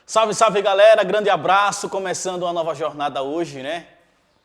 Salve, salve galera, grande abraço, começando uma nova jornada hoje, né?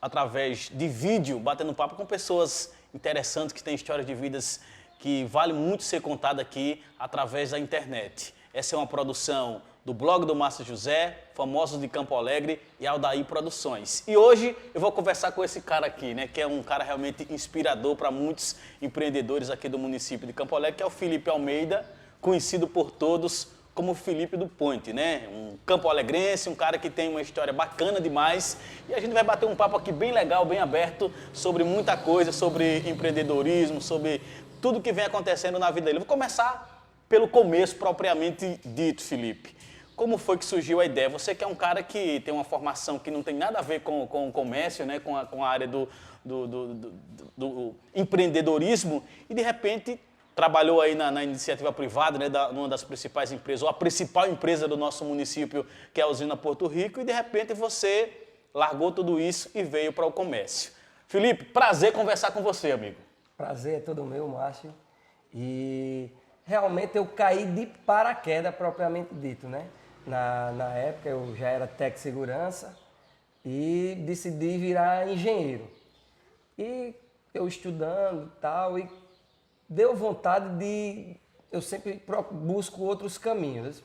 Através de vídeo, batendo papo com pessoas interessantes que têm histórias de vidas que vale muito ser contada aqui através da internet. Essa é uma produção do blog do Márcio José, Famosos de Campo Alegre e Aldair Produções. E hoje eu vou conversar com esse cara aqui, né? Que é um cara realmente inspirador para muitos empreendedores aqui do município de Campo Alegre, que é o Felipe Almeida, conhecido por todos como Felipe do Point, né? Um campo-alegrense, um cara que tem uma história bacana demais. E a gente vai bater um papo aqui bem legal, bem aberto, sobre muita coisa, sobre empreendedorismo, sobre tudo que vem acontecendo na vida dele. Eu vou começar pelo começo, propriamente dito, Felipe. Como foi que surgiu a ideia? Você que é um cara que tem uma formação que não tem nada a ver com o comércio, né? com a área do empreendedorismo, e de repente trabalhou aí na iniciativa privada, né, numa das principais empresas, ou a principal empresa do nosso município, que é a usina Porto Rico, e de repente você largou tudo isso e veio para o comércio. Felipe, prazer conversar com você, amigo. Prazer é todo meu, Márcio. E realmente eu caí de paraquedas, propriamente dito, né? Na época eu já era técnico de segurança e decidi virar engenheiro. E eu estudando e tal, e deu vontade de... Eu sempre busco outros caminhos.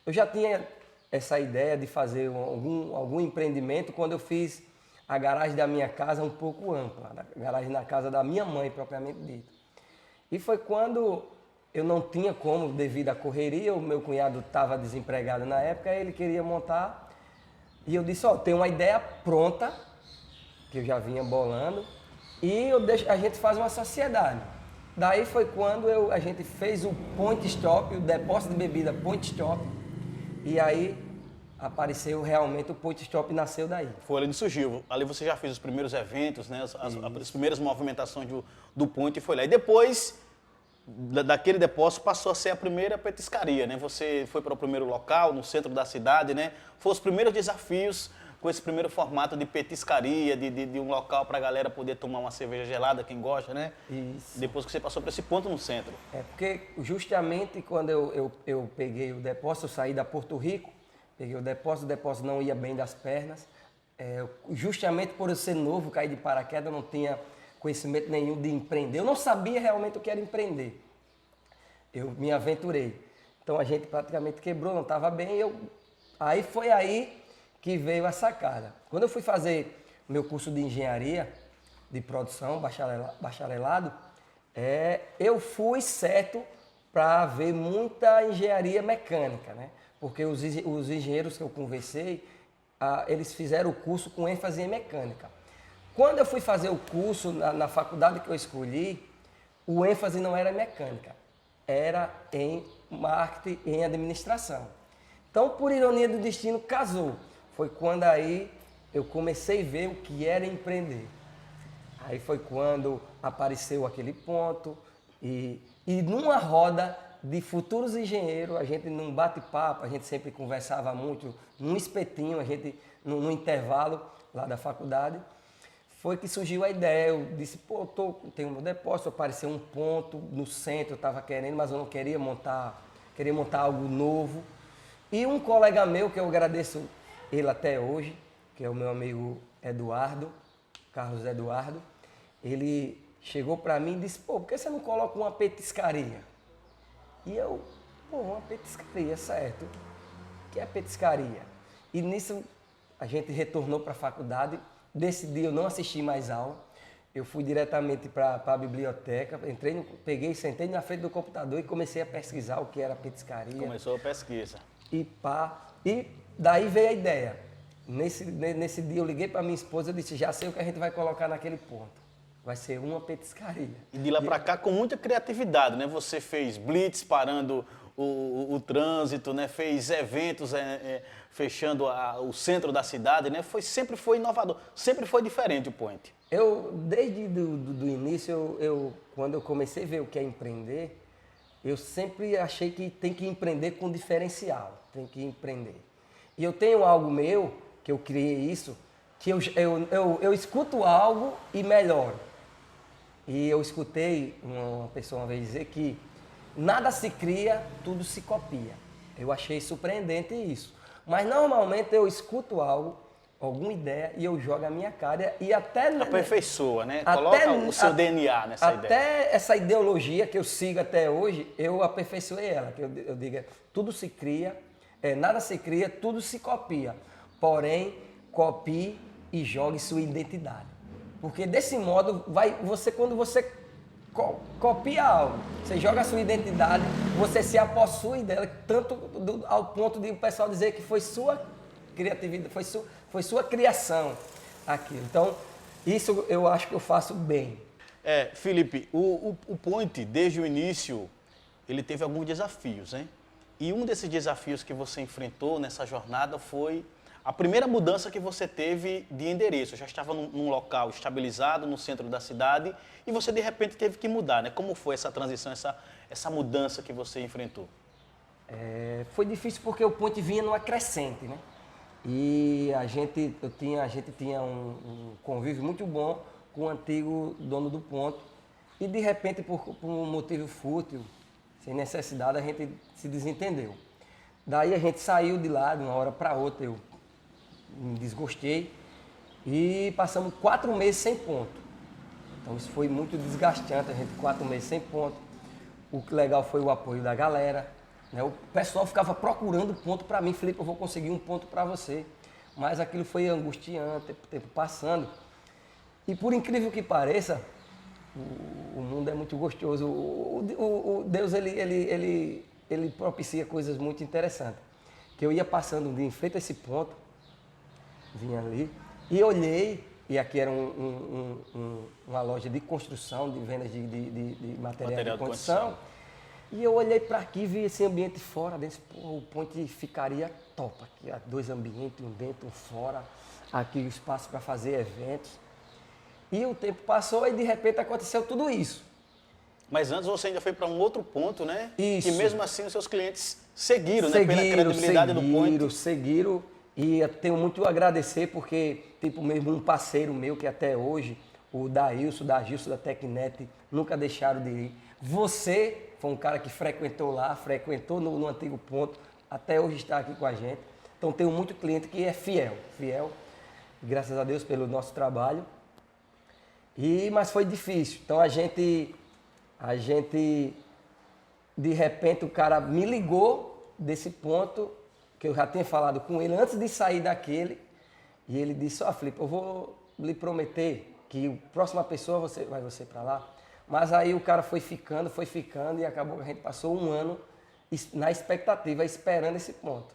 Eu já tinha essa ideia de fazer algum empreendimento quando eu fiz a garagem da minha casa um pouco ampla, a garagem na casa da minha mãe, propriamente dito. E foi quando eu não tinha como, devido à correria, o meu cunhado estava desempregado na época, ele queria montar, e eu disse, tem uma ideia pronta, que eu já vinha bolando, e a gente faz uma sociedade. Daí foi quando a gente fez o Point Stop, o depósito de bebida Point Stop, e aí apareceu realmente o Point Stop, nasceu daí. Foi ali onde surgiu. Ali você já fez os primeiros eventos, né? As primeiras movimentações do Point, e foi lá. E depois daquele depósito passou a ser a primeira petiscaria, né? Você foi para o primeiro local, no centro da cidade, né? Foram os primeiros desafios com esse primeiro formato de petiscaria, de um local para a galera poder tomar uma cerveja gelada, quem gosta, né? Isso. Depois que você passou para esse ponto no centro. É porque justamente quando eu peguei o depósito, eu saí da Porto Rico, peguei o depósito não ia bem das pernas. Justamente por eu ser novo, cair de paraquedas, eu não tinha conhecimento nenhum de empreender. Eu não sabia realmente o que era empreender. Eu me aventurei. Então a gente praticamente quebrou, não estava bem. Aí foi aí que veio a sacada. Quando eu fui fazer meu curso de engenharia, de produção, bacharelado, eu fui certo para ver muita engenharia mecânica, né? Porque os engenheiros que eu conversei, eles fizeram o curso com ênfase em mecânica. Quando eu fui fazer o curso na faculdade que eu escolhi, o ênfase não era em mecânica, era em marketing, em administração. Então, por ironia do destino, casou. Foi quando aí eu comecei a ver o que era empreender. Aí foi quando apareceu aquele ponto e numa roda de futuros engenheiros, a gente num bate-papo, a gente sempre conversava muito, num espetinho, a gente no intervalo lá da faculdade, foi que surgiu a ideia. Eu disse, tenho meu depósito, apareceu um ponto no centro, eu estava querendo, mas eu não queria montar algo novo. E um colega meu, que eu agradeço ele até hoje, que é o meu amigo Eduardo, Carlos Eduardo, ele chegou para mim e disse, por que você não coloca uma petiscaria? E eu, uma petiscaria, certo. O que é petiscaria? E nisso a gente retornou para a faculdade. Desse dia eu não assisti mais aula, eu fui diretamente para a biblioteca, sentei na frente do computador e comecei a pesquisar o que era petiscaria. Começou a pesquisa. E daí veio a ideia. Nesse dia eu liguei para minha esposa e disse, já sei o que a gente vai colocar naquele ponto. Vai ser uma petiscaria. E de lá para cá com muita criatividade, né? Você fez blitz parando o trânsito, né? Fez eventos fechando o centro da cidade, né? Sempre foi inovador, sempre foi diferente o Point. Desde do início, quando eu comecei a ver o que é empreender, eu sempre achei que tem que empreender com diferencial, tem que empreender. E eu tenho algo meu, que eu criei isso, que eu escuto algo e melhoro. E eu escutei uma pessoa uma vez dizer que nada se cria, tudo se copia. Eu achei surpreendente isso. Mas normalmente eu escuto algo, alguma ideia, e eu jogo a minha cara e até... Aperfeiçoa, né? Coloca o seu DNA nessa ideia. Até essa ideologia que eu sigo até hoje, eu aperfeiçoei ela. Que eu digo, tudo se cria, nada se cria, tudo se copia. Porém, copie e jogue sua identidade. Porque desse modo, quando você copia algo, você joga a sua identidade, você se apossui dela, tanto ao ponto de o pessoal dizer que foi sua criatividade, foi sua criação aquilo. Então, isso eu acho que eu faço bem. Felipe, o Point, desde o início, ele teve alguns desafios, né? E um desses desafios que você enfrentou nessa jornada foi a primeira mudança que você teve de endereço. Já estava num local estabilizado, no centro da cidade, e você de repente teve que mudar, né? Como foi essa transição, essa mudança que você enfrentou? Foi difícil porque o Point vinha numa crescente, né? E a gente tinha um convívio muito bom com o antigo dono do ponto. E de repente, por um motivo fútil, sem necessidade, a gente se desentendeu. Daí a gente saiu de lá de uma hora para outra, eu me desgostei e passamos 4 meses sem ponto. Então isso foi muito desgastante, a gente 4 meses sem ponto. O que legal foi o apoio da galera. Né? O pessoal ficava procurando ponto para mim, Felipe, eu vou conseguir um ponto para você. Mas aquilo foi angustiante, o tempo passando. E por incrível que pareça, o mundo é muito gostoso. O Deus, ele propicia coisas muito interessantes. Que eu ia passando um dia em frente a esse ponto, vinha ali, e olhei, e aqui era uma loja de construção, de vendas de material de construção. E eu olhei para aqui, vi esse ambiente fora, desse, o Point ficaria top. Aqui há 2 ambientes, um dentro, um fora, aqui o espaço para fazer eventos. E o tempo passou e de repente aconteceu tudo isso. Mas antes você ainda foi para um outro ponto, né? Isso. E mesmo assim os seus clientes seguiram, né? Pela credibilidade do Point. Seguiram. E eu tenho muito a agradecer porque, tipo, mesmo um parceiro meu que até hoje, o Daílson, da Gilson, da Tecnet, nunca deixaram de ir. Você foi um cara que frequentou lá, frequentou no antigo ponto, até hoje está aqui com a gente. Então tenho muito cliente que é fiel, graças a Deus pelo nosso trabalho. Mas foi difícil. Então a gente, de repente o cara me ligou desse ponto, que eu já tinha falado com ele antes de sair daquele, e ele disse, Felipe, eu vou lhe prometer que a próxima pessoa vai você para lá. Mas aí o cara foi ficando e acabou que a gente passou um ano na expectativa, esperando esse ponto.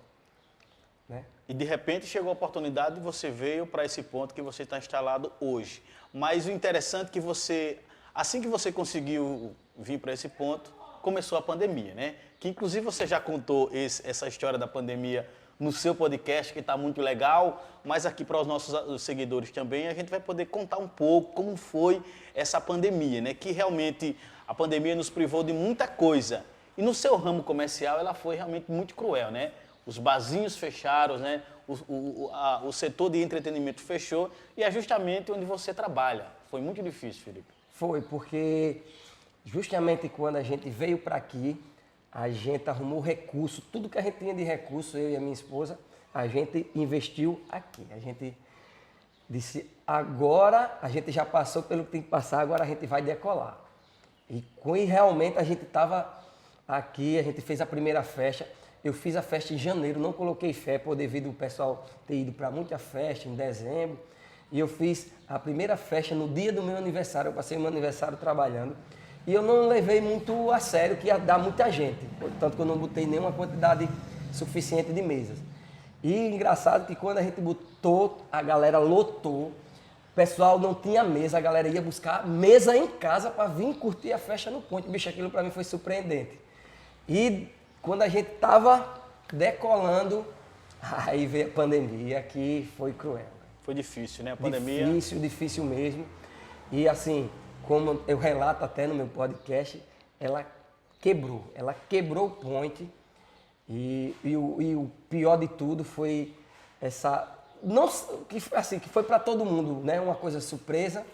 Né? E de repente chegou a oportunidade e você veio para esse ponto que você está instalado hoje. Mas o interessante é que assim que você conseguiu vir para esse ponto, começou a pandemia, né? Que inclusive você já contou essa história da pandemia no seu podcast, que está muito legal, mas aqui para os nossos seguidores também, a gente vai poder contar um pouco como foi essa pandemia, né? Que realmente a pandemia nos privou de muita coisa. E no seu ramo comercial ela foi realmente muito cruel, né? Os barzinhos fecharam, né? O setor de entretenimento fechou e é justamente onde você trabalha. Foi muito difícil, Felipe. Foi, porque justamente quando a gente veio para aqui, a gente arrumou recurso, tudo que a gente tinha de recurso, eu e a minha esposa, a gente investiu aqui. A gente disse, agora a gente já passou pelo que tem que passar, agora a gente vai decolar. E realmente a gente estava aqui, a gente fez a primeira festa. Eu fiz a festa em janeiro, não coloquei fé, devido ao pessoal ter ido para muita festa em dezembro. E eu fiz a primeira festa no dia do meu aniversário, eu passei o meu aniversário trabalhando. E eu não levei muito a sério que ia dar muita gente, portanto que eu não botei nenhuma quantidade suficiente de mesas. E engraçado que quando a gente botou, a galera lotou, o pessoal não tinha mesa, a galera ia buscar mesa em casa para vir curtir a festa no Point. Bicho, aquilo para mim foi surpreendente. E quando a gente estava decolando, aí veio a pandemia, que foi cruel. Foi difícil, né? A pandemia... Difícil mesmo. E assim, como eu relato até no meu podcast, ela quebrou o Point. E o pior de tudo foi essa... que foi para todo mundo, né? Uma coisa surpresa.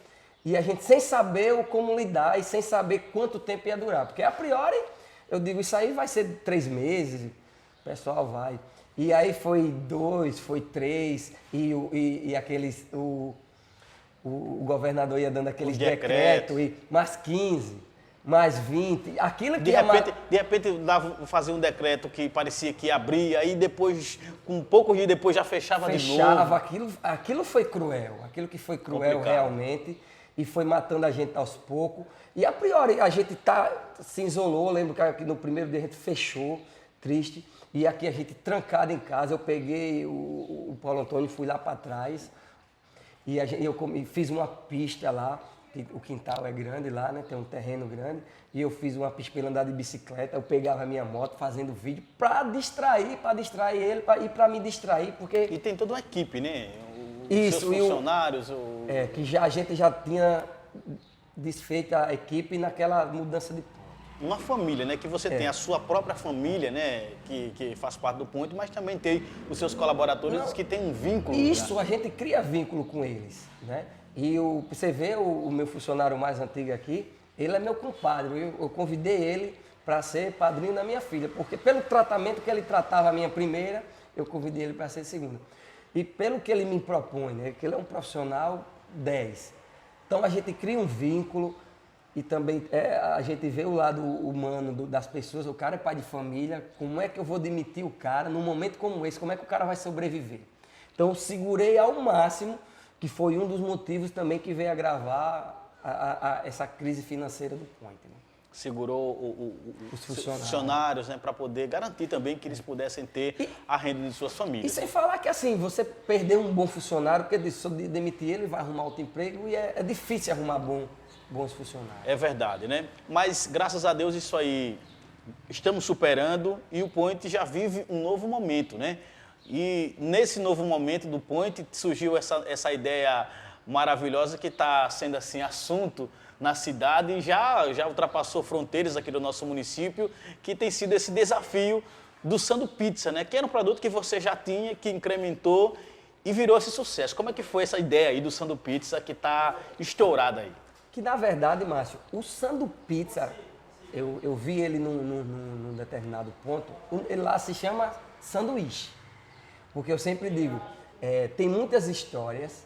E a gente sem saber como lidar e sem saber quanto tempo ia durar. Porque a priori, eu digo, isso aí vai ser 3 meses, o pessoal vai. E aí foi 2, foi 3, o governador ia dando aqueles decretos, e mais 15, mais 20, aquilo que de repente fazia um decreto que parecia que abria, aí depois, com poucos dias depois já fechava de novo. Aquilo foi cruel, aquilo que foi cruel complicado. Realmente, e foi matando a gente aos poucos. E a priori a gente se isolou, lembro que no primeiro dia a gente fechou, triste, e aqui a gente trancado em casa, eu peguei o Paulo Antônio, fui lá para trás, e eu fiz uma pista lá, o quintal é grande lá, né? Tem um terreno grande, e eu fiz uma pista para ele andar de bicicleta, eu pegava a minha moto fazendo vídeo para distrair ele e para me distrair, porque... E tem toda uma equipe, né? Isso, seus funcionários... que a gente já tinha desfeito a equipe naquela mudança de... Uma família, né? Que você tem a sua própria família, né? Que faz parte do ponto, mas também tem os seus colaboradores que têm um vínculo. Isso, né? A gente cria vínculo com eles, né? E você vê o meu funcionário mais antigo aqui, ele é meu compadre. Eu convidei ele para ser padrinho da minha filha, porque pelo tratamento que ele tratava a minha primeira, eu convidei ele para ser segunda. E pelo que ele me propõe, né? Que ele é um profissional 10. Então a gente cria um vínculo. E também a gente vê o lado humano das pessoas, o cara é pai de família, como é que eu vou demitir o cara num momento como esse, como é que o cara vai sobreviver? Então eu segurei ao máximo, que foi um dos motivos também que veio agravar essa crise financeira do Point. Né? Segurou os funcionários, né, para poder garantir também que eles pudessem ter a renda de suas famílias. E sem falar que assim, você perdeu um bom funcionário, porque se demitir ele, vai arrumar outro emprego e é difícil arrumar bons funcionários. É verdade, né? Mas, graças a Deus, isso aí estamos superando e o Point já vive um novo momento, né? E nesse novo momento do Point surgiu essa ideia maravilhosa que está sendo, assim, assunto na cidade e já ultrapassou fronteiras aqui do nosso município, que tem sido esse desafio do Sando Pizza, né? Que era um produto que você já tinha, que incrementou e virou esse sucesso. Como é que foi essa ideia aí do Sando Pizza que está estourada aí? Que na verdade, Márcio, o Sando Pizza, eu vi ele num determinado ponto, ele lá se chama sanduíche. Porque eu sempre digo, tem muitas histórias,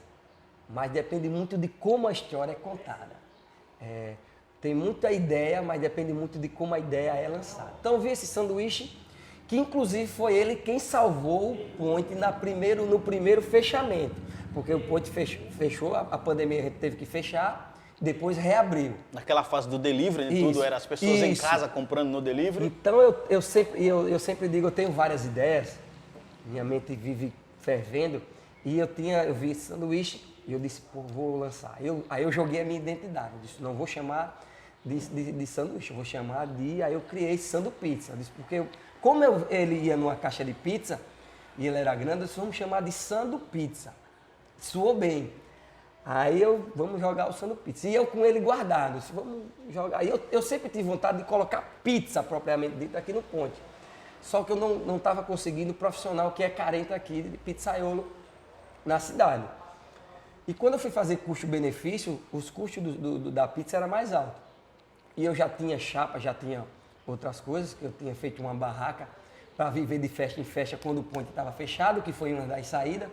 mas depende muito de como a história é contada. Tem muita ideia, mas depende muito de como a ideia é lançada. Então eu vi esse sanduíche, que inclusive foi ele quem salvou o Point no primeiro fechamento. Porque o Point fechou, a pandemia a gente teve que fechar, depois reabriu. Naquela fase do delivery, né? Tudo era as pessoas em casa comprando no delivery. Então eu sempre digo, eu tenho várias ideias, minha mente vive fervendo, e eu vi esse sanduíche e eu disse, pô, vou lançar. Aí eu joguei a minha identidade, eu disse, não vou chamar de sanduíche, eu vou chamar aí eu criei Sando Pizza. Eu disse, porque como ele ia numa caixa de pizza e ele era grande, eu disse, vamos chamar de Sando Pizza. Soou bem. Aí vamos jogar o Sando Pizza. E eu com ele guardado, disse, vamos jogar. Aí eu sempre tive vontade de colocar pizza propriamente dito aqui no Ponte. Só que eu não estava conseguindo profissional que é carente aqui de pizzaiolo na cidade. E quando eu fui fazer custo-benefício, os custos da pizza eram mais altos. E eu já tinha chapa, já tinha outras coisas, que eu tinha feito uma barraca para viver de festa em festa quando o Ponte estava fechado, que foi uma das saídas.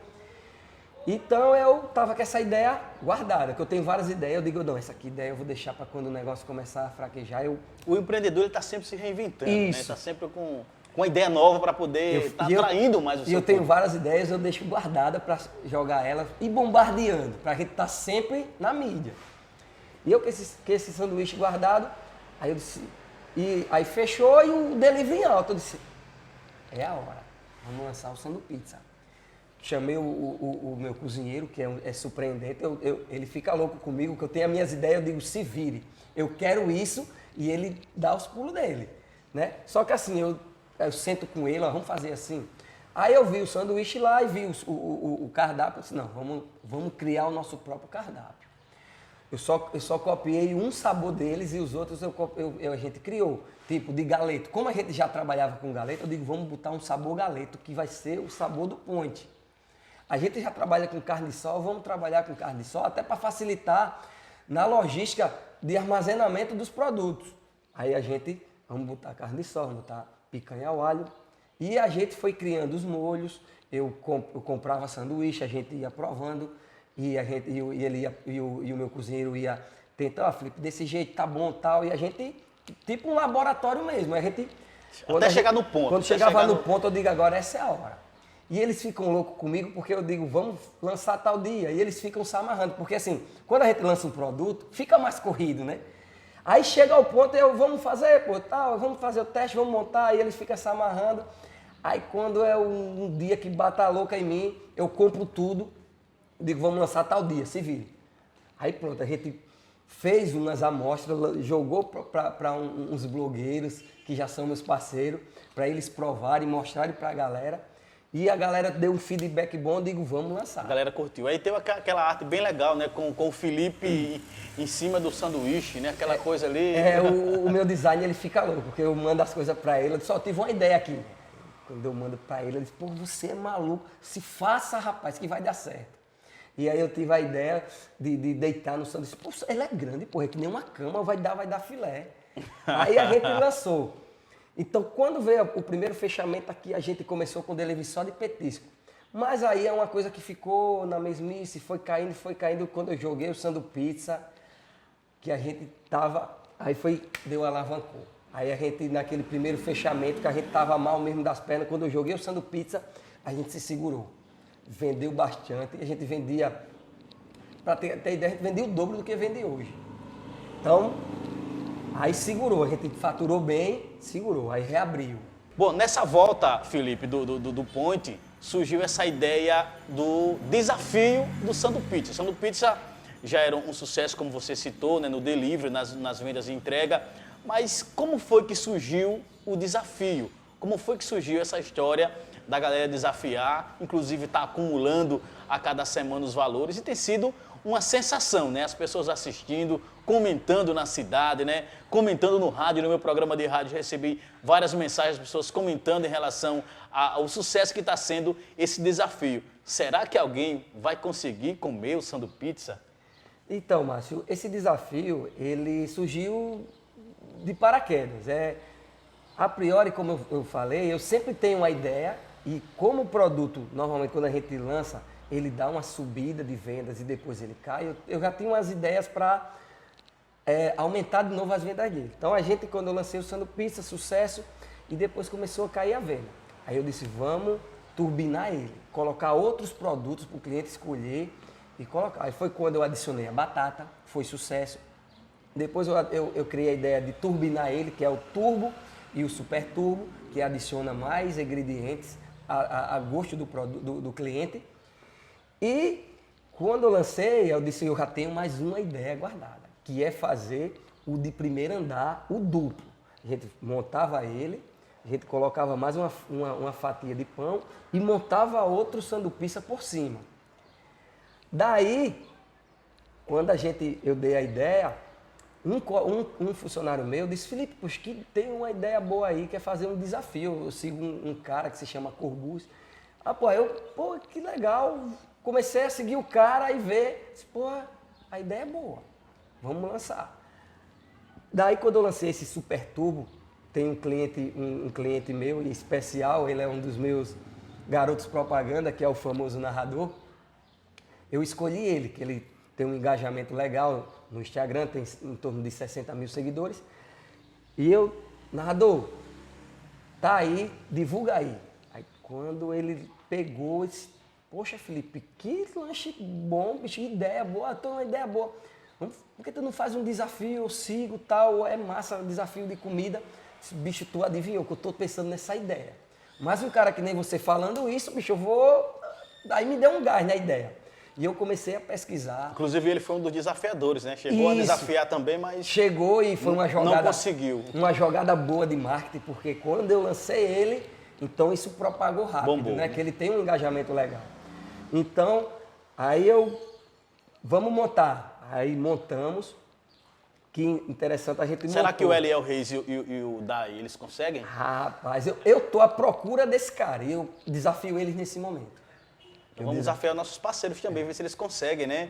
Então eu estava com essa ideia guardada, que eu tenho várias ideias, eu digo, não, essa aqui ideia eu vou deixar para quando o negócio começar a fraquejar. O empreendedor está sempre se reinventando, né? Está sempre com uma ideia nova para poder estar atraindo mais o seu E eu tenho várias ideias, eu deixo guardada para jogar elas e bombardeando, para a gente estar sempre na mídia. E eu com esse sanduíche guardado, aí eu disse, aí fechou e o delivery em alta, eu disse, é a hora, vamos lançar o Sando Pizza. Chamei o meu cozinheiro, que é surpreendente, ele fica louco comigo, que eu tenho as minhas ideias, eu digo, se vire, eu quero isso, e ele dá os pulos dele, né? Só que assim, eu sento com ele, ó, vamos fazer assim. Aí eu vi o sanduíche lá e vi o cardápio, eu disse, não, vamos criar o nosso próprio cardápio. Eu só copiei um sabor deles e os outros a gente criou, tipo de galeto. Como a gente já trabalhava com galeto, eu digo, vamos botar um sabor galeto, que vai ser o sabor do Ponte. A gente já trabalha com carne de sol, vamos trabalhar com carne de sol, até para facilitar na logística de armazenamento dos produtos. Aí vamos botar carne de sol, vamos botar picanha ao alho E a gente foi criando os molhos, eu comprava sanduíche, a gente ia provando, e o meu cozinheiro ia tentar, ó, Felipe, desse jeito tá bom tal, e a gente, tipo um laboratório mesmo, a gente... Até chegar no ponto. Quando chegava no ponto, eu digo, agora essa é a hora. E eles ficam loucos comigo porque eu digo, vamos lançar tal dia. E eles ficam se amarrando. Porque assim, quando a gente lança um produto, fica mais corrido, né? Aí chega ao ponto, vamos fazer, pô, tal, vamos fazer o teste, vamos montar. E eles ficam se amarrando. Aí quando é um dia que bata a louca em mim, eu compro tudo. Digo, vamos lançar tal dia, se vire. Aí pronto, a gente fez umas amostras, jogou para uns blogueiros, que já são meus parceiros, para eles provarem, mostrarem para a galera. E a galera deu um feedback bom, digo, vamos lançar. A galera curtiu. Aí teve aquela arte bem legal, né? Com o Felipe em cima do sanduíche, né? Aquela coisa ali. O meu design, ele fica louco, porque eu mando as coisas para ele, eu só tive uma ideia aqui. Quando eu mando para ele, ele diz, pô, você é maluco, se faça, rapaz, que vai dar certo. E aí eu tive a ideia de deitar no sanduíche. Pô, ele é grande, porra, é que nem uma cama, vai dar filé. Aí a gente lançou. Então, quando veio o primeiro fechamento aqui, a gente começou com delivery só de petisco. Mas aí é uma coisa que ficou na mesmice, foi caindo. Quando eu joguei o sandu pizza, que a gente tava, aí deu alavancou. Aí a gente, naquele primeiro fechamento, que a gente tava mal mesmo das pernas, quando eu joguei o sandu pizza, a gente se segurou. Vendeu bastante, a gente vendia, para ter ideia, a gente vendia o dobro do que vende hoje. Então, aí segurou, a gente faturou bem, segurou, aí reabriu. Bom, nessa volta, Felipe, do Point, surgiu essa ideia do desafio do Sandu Pizza. O Sandu Pizza já era um sucesso, como você citou, né, no delivery, nas vendas de entrega. Mas como foi que surgiu o desafio? Como foi que surgiu essa história da galera desafiar, inclusive está acumulando a cada semana os valores e tem sido uma sensação, né? As pessoas assistindo, comentando na cidade, né? Comentando no rádio, no meu programa de rádio, recebi várias mensagens de pessoas comentando em relação ao sucesso que está sendo esse desafio. Será que alguém vai conseguir comer o Sandu Pizza? Então, Márcio, esse desafio, ele surgiu de paraquedas. A priori, como eu falei, eu sempre tenho uma ideia e como o produto, normalmente quando a gente lança, ele dá uma subida de vendas e depois ele cai, eu já tinha umas ideias para aumentar de novo as vendas dele. Então a gente, quando eu lancei o Sandu Pizza, sucesso, e depois começou a cair a venda. Aí eu disse, vamos turbinar ele, colocar outros produtos para o cliente escolher e colocar. Aí foi quando eu adicionei a batata, foi sucesso. Depois eu criei a ideia de turbinar ele, que é o turbo e o super turbo, que adiciona mais ingredientes a gosto do cliente. E quando eu lancei, eu disse, eu já tenho mais uma ideia guardada, que é fazer o de primeiro andar, o duplo. A gente montava ele, a gente colocava mais uma fatia de pão e montava outro sandu pizza por cima. Daí, quando eu dei a ideia, um funcionário meu disse, Felipe, poxa, que tem uma ideia boa aí, quer fazer um desafio. Eu sigo um cara que se chama Corbus. Pô, que legal. Comecei a seguir o cara e ver, disse, pô, a ideia é boa, vamos lançar. Daí quando eu lancei esse Super Turbo, tem um cliente meu em especial, ele é um dos meus garotos propaganda, que é o famoso narrador. Eu escolhi ele, que ele tem um engajamento legal no Instagram, tem em torno de 60 mil seguidores. E eu, narrador, tá aí, divulga aí. Aí quando ele pegou esse, poxa, Felipe, que lanche bom, bicho, que ideia boa, tô uma ideia boa. Por que tu não faz um desafio, eu sigo, tal, é massa, um desafio de comida. Bicho, tu adivinhou que eu tô pensando nessa ideia. Mas um cara que nem você falando isso, bicho, eu vou... Aí me deu um gás na ideia. E eu comecei a pesquisar. Inclusive ele foi um dos desafiadores, né? Chegou a desafiar também, mas... Chegou e foi uma jogada... Não conseguiu. Uma jogada boa de marketing, porque quando eu lancei ele, então isso propagou rápido, bombou, né? Que ele tem um engajamento legal. Então, aí vamos montar. Aí montamos, que interessante a gente montou. Será que o Eliel Reis e o Dai, eles conseguem? Rapaz, eu tô à procura desse cara e eu desafio eles nesse momento. Então vamos desafiar nossos parceiros também, ver se eles conseguem, né?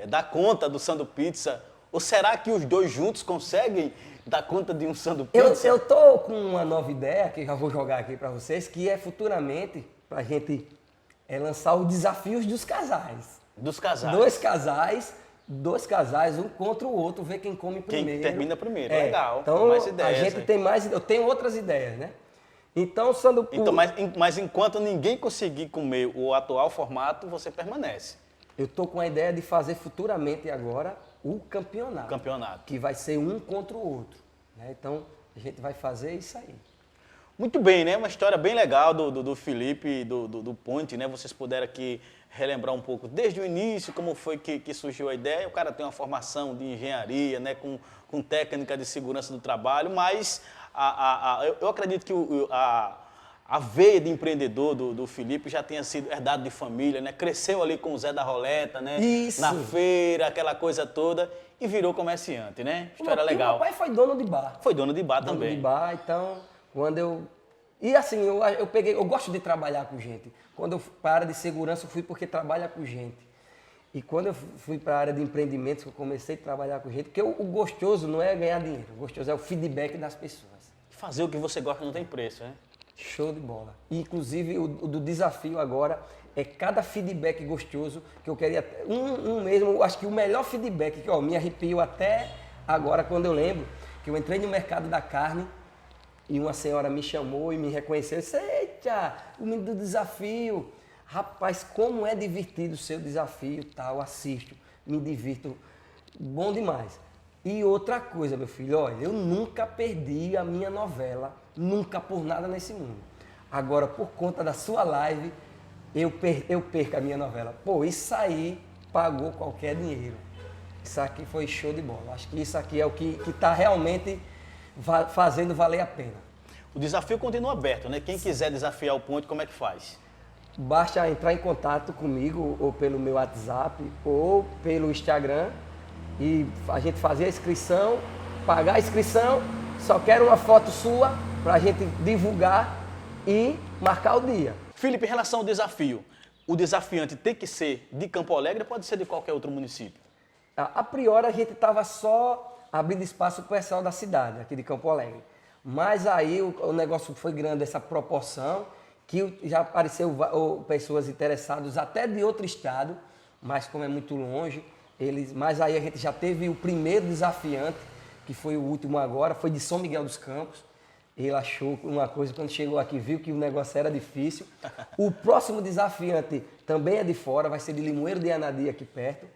Dar conta do Sandu Pizza. Ou será que os dois juntos conseguem dar conta de um sanduíche? Eu tô com uma nova ideia, que eu já vou jogar aqui para vocês, que é futuramente pra gente lançar os desafios dos casais. Dos casais. Dois casais, um contra o outro, ver quem come primeiro. Quem termina primeiro, legal. Então, Mais ideias, a gente hein? tem mais, eu tenho outras ideias, né? Então, Então, mas enquanto ninguém conseguir comer o atual formato, você permanece. eu tô com a ideia de fazer futuramente agora o campeonato. Campeonato. Que vai ser um contra o outro, né? Então, a gente vai fazer isso aí. Muito bem, né? Uma história bem legal do Felipe e do Ponte, né? Vocês puderam aqui relembrar um pouco desde o início, como foi que surgiu a ideia. O cara tem uma formação de engenharia, né? Com técnica de segurança do trabalho, mas eu acredito que a veia de empreendedor do Felipe já tenha sido herdado de família, né? Cresceu ali com o Zé da Roleta, né? Isso. Na feira, aquela coisa toda, e virou comerciante, né? História Porque legal. Meu pai foi dono de bar. Foi dono de bar Dono também. de bar, então, quando eu... E assim, eu gosto de trabalhar com gente. Quando eu fui para a área de segurança, eu fui porque trabalha com gente. E quando eu fui para a área de empreendimentos, que eu comecei a trabalhar com gente, porque o gostoso não é ganhar dinheiro, o gostoso é o feedback das pessoas. Fazer o que você gosta não tem preço, né? Show de bola. E, inclusive, o do desafio agora é cada feedback gostoso que eu queria... Um mesmo, acho que o melhor feedback, que me arrepio até agora quando eu lembro, que eu entrei no mercado da carne e uma senhora me chamou e me reconheceu. Eu disse, eita, o menino do desafio. Rapaz, como é divertido o seu desafio, tal, assisto, me divirto, bom demais. E outra coisa, meu filho, olha, eu nunca perdi a minha novela, nunca por nada nesse mundo. Agora, por conta da sua live, eu perco a minha novela. Pô, isso aí pagou qualquer dinheiro. Isso aqui foi show de bola. Acho que isso aqui é o que está realmente fazendo valer a pena. O desafio continua aberto, né? Quem quiser desafiar o Ponte, como é que faz? Basta entrar em contato comigo, ou pelo meu WhatsApp, ou pelo Instagram, e a gente fazer a inscrição, pagar a inscrição, só quero uma foto sua para a gente divulgar e marcar o dia. Felipe, em relação ao desafio, o desafiante tem que ser de Campo Alegre ou pode ser de qualquer outro município? A priori a gente estava só abrindo espaço para o pessoal da cidade, aqui de Campo Alegre. Mas aí o negócio foi grande, essa proporção, que já apareceu pessoas interessadas até de outro estado, mas como é muito longe, mas aí a gente já teve o primeiro desafiante, que foi o último agora, foi de São Miguel dos Campos. Ele achou uma coisa, quando chegou aqui, viu que o negócio era difícil. O próximo desafiante também é de fora, vai ser de Limoeiro de Anadia, aqui perto.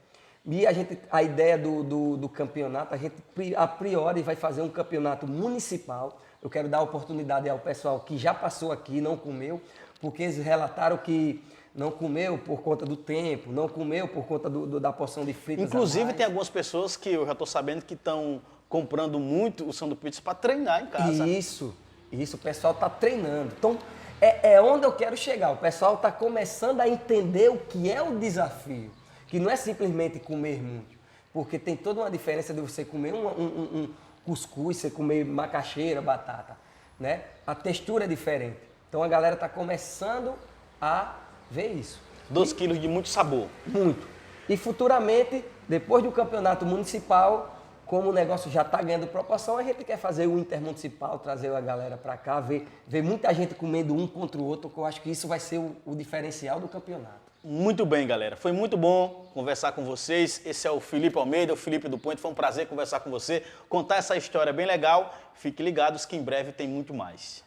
E a ideia do campeonato, a gente a priori vai fazer um campeonato municipal. Eu quero dar oportunidade ao pessoal que já passou aqui, não comeu, porque eles relataram que não comeu por conta do tempo, não comeu por conta da porção de fritas. Inclusive tem algumas pessoas que eu já estou sabendo que estão comprando muito o sanduíche para treinar em casa. Isso, o pessoal está treinando. Então, é onde eu quero chegar. O pessoal está começando a entender o que é o desafio. Que não é simplesmente comer muito, porque tem toda uma diferença de você comer um cuscuz, você comer macaxeira, batata, né? A textura é diferente. Então a galera está começando a ver isso. 2 quilos de muito sabor. Muito. E futuramente, depois do campeonato municipal, como o negócio já está ganhando proporção, a gente quer fazer o intermunicipal, trazer a galera para cá, ver muita gente comendo um contra o outro, que eu acho que isso vai ser o diferencial do campeonato. Muito bem, galera. Foi muito bom conversar com vocês. Esse é o Felipe Almeida, o Felipe do Ponte. Foi um prazer conversar com você, contar essa história bem legal. Fiquem ligados que em breve tem muito mais.